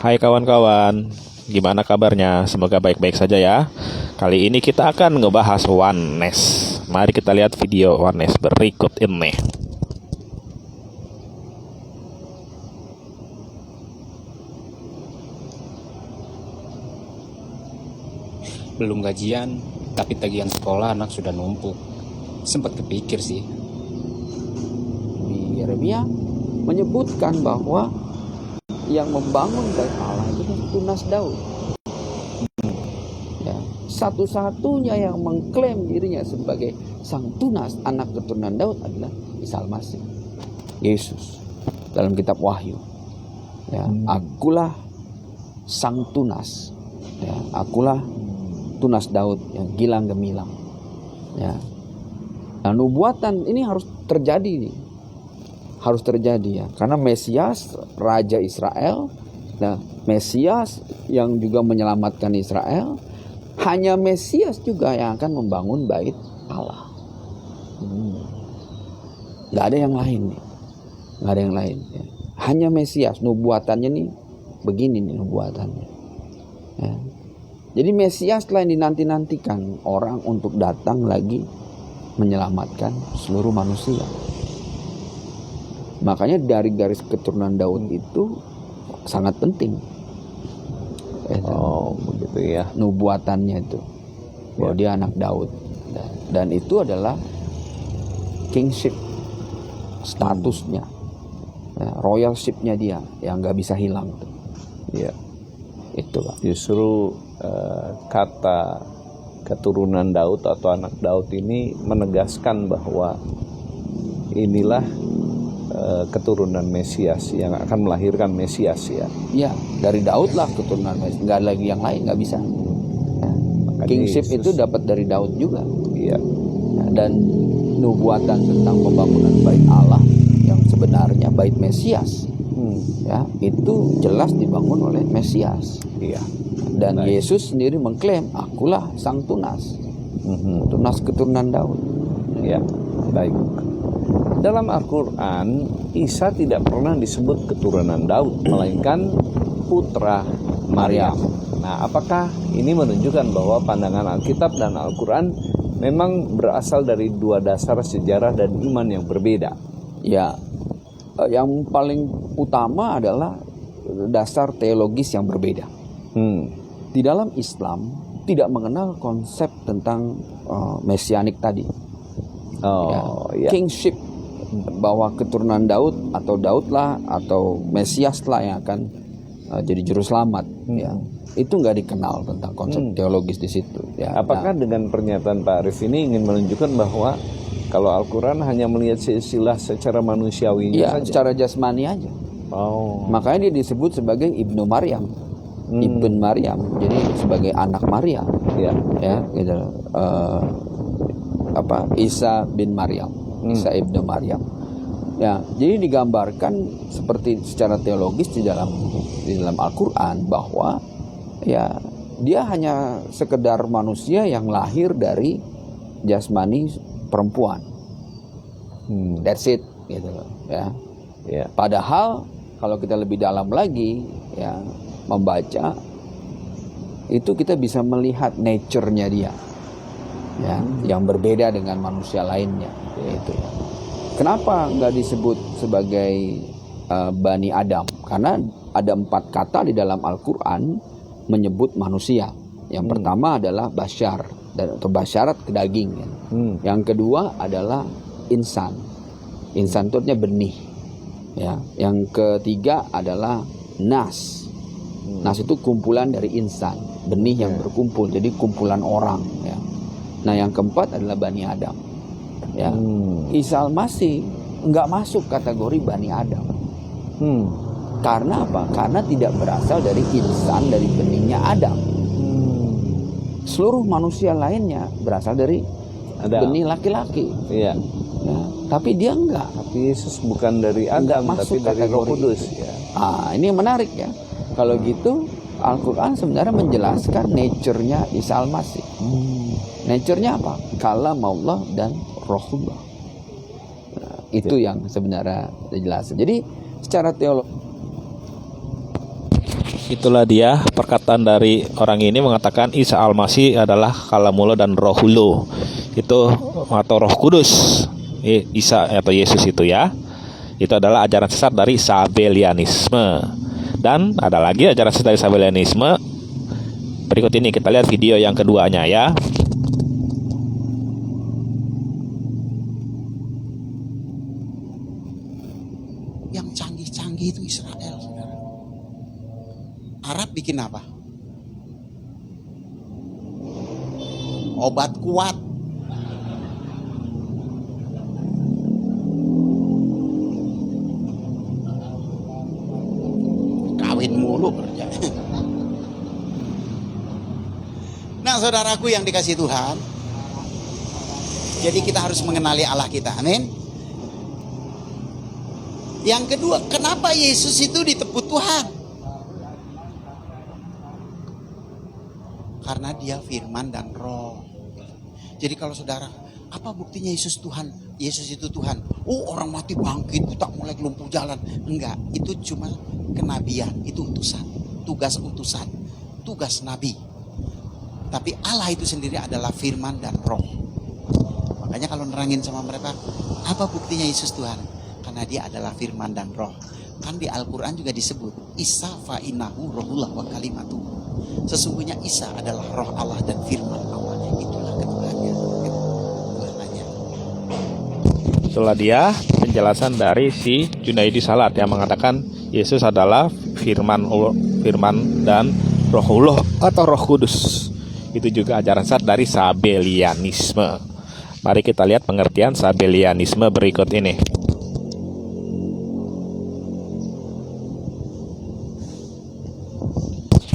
Hai kawan-kawan, gimana kabarnya? Semoga baik-baik saja ya. Kali ini kita akan ngebahas oneness. Mari kita lihat video oneness berikut ini. Belum gajian, tapi tagihan sekolah anak sudah numpuk. Sempat kepikir sih. Yeremia menyebutkan bahwa yang membangun bait Allah itu tunas Daud. Ya, satu-satunya yang mengklaim dirinya sebagai sang tunas anak keturunan Daud adalah Isa Al-Masih, Yesus, dalam kitab Wahyu. Ya, akulah sang tunas. Ya, akulah tunas Daud yang gilang gemilang. Ya. Nah, nubuatan ini harus terjadi nih. Harus terjadi ya, karena Mesias Raja Israel, nah Mesias yang juga menyelamatkan Israel, hanya Mesias juga yang akan membangun bait Allah. Gak ada yang lain nih, gak ada yang lain. Ya. Hanya Mesias, nubuatannya nih begini nih nubuatannya. Ya. Jadi Mesias lah yang dinanti-nantikan orang untuk datang lagi menyelamatkan seluruh manusia. Makanya dari garis keturunan Daud itu sangat penting. Oh, begitu ya. Nubuatannya itu bahwa dia anak Daud. Dan itu adalah kingship, statusnya, royalshipnya dia yang gak bisa hilang. Ya, itu Pak. justru kata keturunan Daud atau anak Daud ini menegaskan bahwa inilah keturunan Mesias yang akan melahirkan Mesias ya. Ya, dari Daud lah keturunan Mesias. Nggak ada lagi yang lain, nggak bisa. Ya. Kingship Yesus itu dapat dari Daud juga. Iya. Ya, dan nubuatan tentang pembangunan bait Allah yang sebenarnya bait Mesias, ya itu jelas dibangun oleh Mesias. Iya. Dan Baik. Yesus sendiri mengklaim, akulah sang tunas, tunas keturunan Daud. Ya, baik. Dalam Al-Quran, Isa tidak pernah disebut keturunan Daud, melainkan putra Maryam. Nah, apakah ini menunjukkan bahwa pandangan Alkitab dan Al-Quran memang berasal dari dua dasar sejarah dan iman yang berbeda? Ya, yang paling utama adalah dasar teologis yang berbeda. Di dalam Islam tidak mengenal konsep tentang mesianik tadi. Ya. Kingship, bahwa keturunan Daud atau Daud lah atau Mesias lah yang akan jadi juru selamat. Ya, itu nggak dikenal tentang konsep teologis di situ. Ya, Apakah dengan pernyataan Pak Arif ini ingin menunjukkan bahwa kalau Al-Quran hanya melihat silsilah secara manusiawinya saja? Secara jasmani aja. Makanya dia disebut sebagai Ibnu Maryam, Ibn Maryam, jadi sebagai anak Maria. Ya, gitu. Isa bin Maryam, Isa ibnu Maryam. Ya, jadi digambarkan seperti secara teologis di dalam Al-Quran bahwa ya dia hanya sekedar manusia yang lahir dari jasmani perempuan. That's it, gitu loh. Ya. Padahal kalau kita lebih dalam lagi ya membaca itu kita bisa melihat nature-nya dia. Ya, yang berbeda dengan manusia lainnya. Itu. Kenapa nggak disebut sebagai Bani Adam? Karena ada 4 kata di dalam Al-Quran menyebut manusia. Yang pertama adalah basyar atau basyarat ke daging. Yang kedua adalah insan. Insan itu artinya benih. Ya. Yang ketiga adalah nas. Nas itu kumpulan dari insan, benih yang berkumpul, jadi kumpulan orang. Ya. Nah, yang keempat adalah Bani Adam. Ya. Isa Al-Masih nggak masuk kategori Bani Adam. Karena apa? Karena tidak berasal dari insan, dari benihnya Adam. Seluruh manusia lainnya berasal dari benih laki-laki. Iya. Ya. Tapi dia enggak. Tapi Yesus bukan dari Adam, tapi dari Roh Kudus. Ya. Ini yang menarik ya. Kalau gitu Al-Quran sebenarnya menjelaskan nature-nya Isa Al-Masih. Nature-nya apa? Kalamullah dan Rohullah. Nah, itu yang sebenarnya dijelaskan. Jadi secara teologi Itulah dia perkataan dari orang ini mengatakan Isa Al-Masih adalah Kalamullah dan Rohullah. Itu atau Roh Kudus. Isa atau Yesus itu ya. Itu adalah ajaran sesat dari Sabellianisme. Dan ada lagi ajaran sesat dari Sabellianisme. Berikut ini kita lihat video yang keduanya ya. Yang canggih-canggih itu Israel, saudara. Arab bikin apa? Obat kuat. Kawin mulu kerja. Nah, saudaraku yang dikasih Tuhan, jadi kita harus mengenali Allah kita. Amin. Yang kedua, kenapa Yesus itu ditebut Tuhan? Karena dia firman dan roh. Jadi kalau saudara, apa buktinya Yesus Tuhan? Yesus itu Tuhan. Oh, orang mati bangkit, buta mulai lumpuh jalan. Enggak, itu cuma kenabian, itu utusan. Utusan, tugas nabi. Tapi Allah itu sendiri adalah firman dan roh. Makanya kalau nerangin sama mereka, apa buktinya Yesus Tuhan? Karena dia adalah firman dan roh. Kan di Al-Quran juga disebut Isa fa'inahu rohullah wa kalimatuh. Sesungguhnya Isa adalah roh Allah dan firman Allah. Itulah ketuhannya. Itulah dia penjelasan dari si Junaidi Salat yang mengatakan Yesus adalah firman dan Rohullah atau Roh Kudus. Itu juga ajaran sesat dari Sabellianisme. Mari kita lihat pengertian Sabellianisme berikut ini.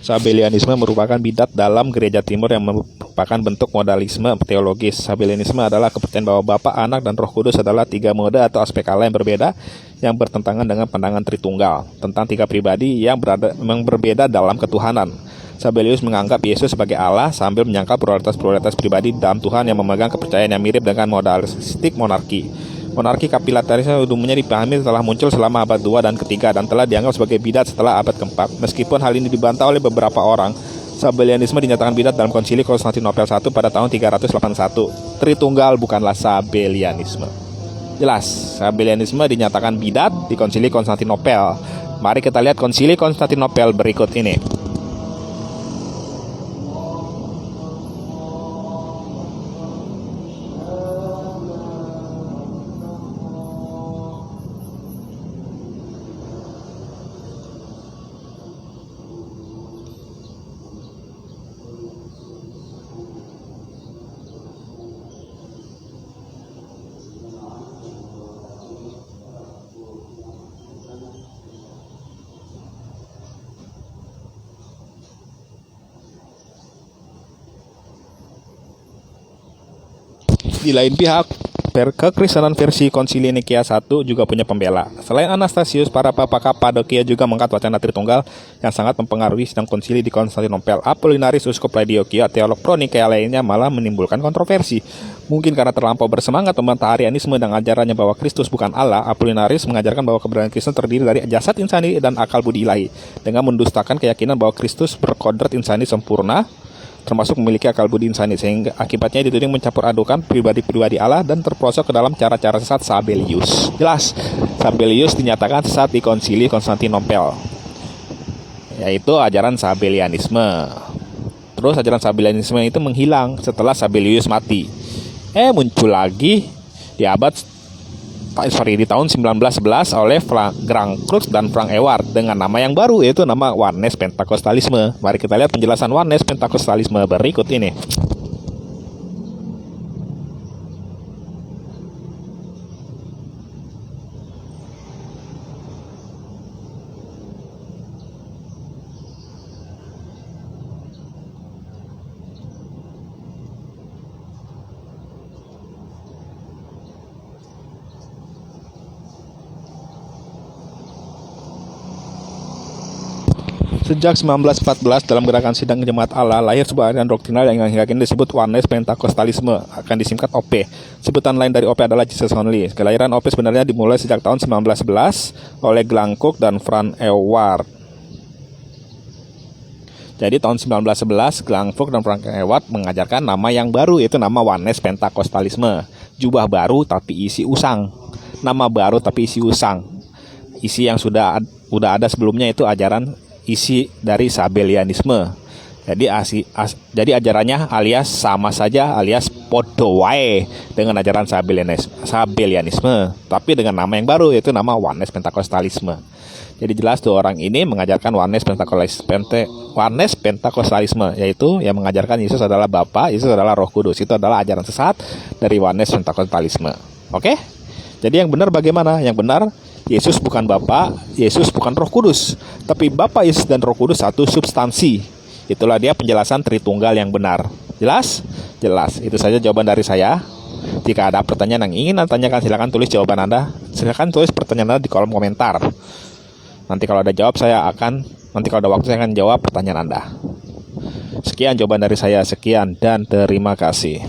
Sabellianisme merupakan bidat dalam gereja timur yang merupakan bentuk modalisme teologis. Sabellianisme adalah kepercayaan bahwa Bapa, Anak, dan Roh Kudus adalah tiga mode atau aspek Allah yang berbeda yang bertentangan dengan pandangan Tritunggal tentang tiga pribadi yang berbeda dalam ketuhanan. Sabellius menganggap Yesus sebagai Allah sambil menyangkal prioritas pribadi dalam Tuhan yang memegang kepercayaan yang mirip dengan modalistik monarki. Monarki kapilatarisme umumnya dipahami setelah muncul selama abad 2 dan ketiga dan telah dianggap sebagai bidat setelah abad keempat. Meskipun hal ini dibantah oleh beberapa orang, Sabellianisme dinyatakan bidat dalam Konsili Konstantinopel I pada tahun 381. Tritunggal bukanlah Sabellianisme. Jelas, Sabellianisme dinyatakan bidat di Konsili Konstantinopel. Mari kita lihat Konsili Konstantinopel berikut ini. Di lain pihak, kekristenan versi Konsili Nikea I juga punya pembela. Selain Anastasius, para papa Kapadokia juga mengangkat wacana Tritunggal yang sangat mempengaruhi sidang konsili di Konstantinopel. Apollinaris, uskup Laodikea, teolog pro-Nikea lainnya malah menimbulkan kontroversi. Mungkin karena terlampau bersemangat membantah Arianisme dan ajarannya bahwa Kristus bukan Allah, Apollinaris mengajarkan bahwa keberadaan Kristen terdiri dari jasad insani dan akal budi ilahi, dengan mendustakan keyakinan bahwa Kristus berkodrat insani sempurna, termasuk memiliki akal budi insani, sehingga akibatnya dituding mencampur adukan pribadi-pribadi Allah dan terprosok ke dalam cara-cara sesat Sabellius. Jelas, Sabellius dinyatakan sesat di Konsili Konstantinopel, yaitu ajaran Sabellianisme. Terus ajaran Sabellianisme itu menghilang setelah Sabellius mati. Muncul lagi di di tahun 1911 oleh Grant Crux dan Frank Ewart dengan nama yang baru, yaitu nama Oneness Pentakostalisme. Mari kita lihat penjelasan Oneness Pentakostalisme berikut ini. Sejak 1914 dalam gerakan sidang jemaat Allah lahir sebuah aliran doktrinal yang hingga kini disebut Oneness Pentakostalisme, akan disingkat OP. Sebutan lain dari OP adalah Jesus Only. Kelahiran OP sebenarnya dimulai sejak tahun 1911 oleh Grant Cook dan Frank Ewart. Jadi tahun 1911 Klang Fook dan Frank Ewart mengajarkan nama yang baru, yaitu nama Oneness Pentakostalisme. Jubah baru tapi isi usang. Nama baru tapi isi usang. Isi yang sudah ada sebelumnya itu ajaran isi dari Sabellianisme. Jadi ajarannya alias sama saja, alias podo wae dengan ajaran Sabellianisme, tapi dengan nama yang baru, yaitu nama Oneness Pentakostalisme. Jadi jelas tuh orang ini mengajarkan Oneness Pentakostalisme, yaitu yang mengajarkan Yesus adalah Bapa, Yesus adalah Roh Kudus. Itu adalah ajaran sesat dari Oneness Pentakostalisme. Oke? Jadi yang benar bagaimana? Yang benar, Yesus bukan Bapa, Yesus bukan Roh Kudus, tapi Bapa, Yesus dan Roh Kudus satu substansi. Itulah dia penjelasan Tritunggal yang benar. Jelas? Jelas. Itu saja jawaban dari saya. Jika ada pertanyaan yang ingin Anda tanyakan, silakan tulis jawaban Anda. Silakan tulis pertanyaan Anda di kolom komentar. Nanti kalau ada waktu saya akan jawab pertanyaan Anda. Sekian jawaban dari saya, sekian dan terima kasih.